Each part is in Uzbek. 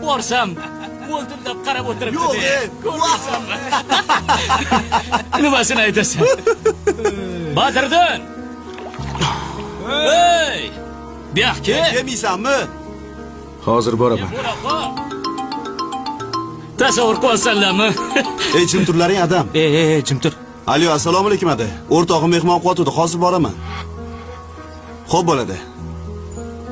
Borsam, o'ltirib qarab o'tiribdi. Yo'q, ko'rmaysanmi? Nimasini aytasan? Badriddin! Hey! Buyoqqa. Kelmaysanmi? Hozir boraman. Tasavvur qilsanlarmi? Ey, jim turlaring adam. Jim tur. Alo, assalomu alaykum ada. O'rtog'im mehmon qilyapti, hozir boraman. Xo'p bo'ladi.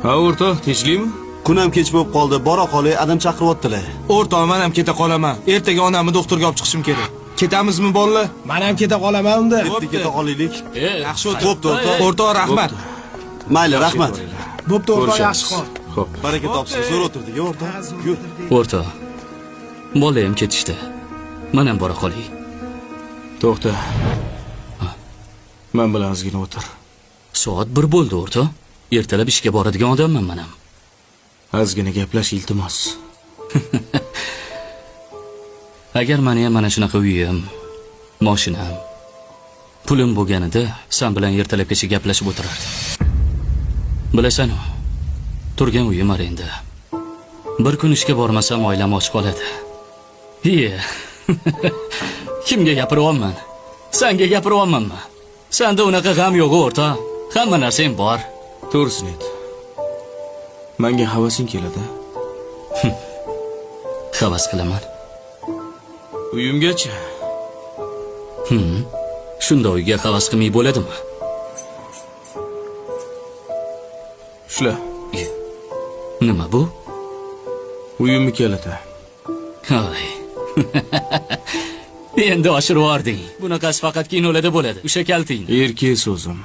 Ha, o'rtoq, tinchlikmi? Kun ham kech bo'lib qoldi. Bora qolay, adam chaqiryaptilar. O'rtoq, men ham keta qolaman. Ertaga onamni doktorga olib chiqishim kerak. Ketamizmi, bolalar? Men ham keta qolaman unda. Keta qolaylik. Yaxshi o'tir. Bo'pti, o'rtoq. O'rtoq, rahmat. Mayli, rahmat. Bo'pti, o'rtoq, yaxshi qol. Xo'p. Baraka topsin. Zo'r o'tirdik, o'rtoq. Yur. O'rtoq. Bolayam ketishdi. Men ham bora qolay. To'xta. Men bilan ozgina o'tir. Soat 1 bo'ldi, o'rtoq. Ertalab ishga boradigan odamman men ham. Ozgina gaplash, iltimos. Agar meni ham mana shunaqa uyim, mashinam, pulim bo'lganida, sen bilan ertalabgacha gaplashib o'tirardim. Bilasan-ku, turgan uyim bor endi. Bir kun ishga bormasam oilam och qoladi. Iye. Kimga gapiryapman? Senga gapiryapmanmi? Senda unaqa g'am yo'q, o'rtoq. Hamma narsang bor. To'g'risini ayt. Menga havasing keladi. Havas qilaman. Uyimgacha. Shunda uyga havas qilmay bo'ladimi? Shula. Nima bu? Uyimni kaliti. Hay. Endi oshirib yording. Bunaqasi faqat kinolarda bo'ladi. O'sha kalting. Erkak so'zim.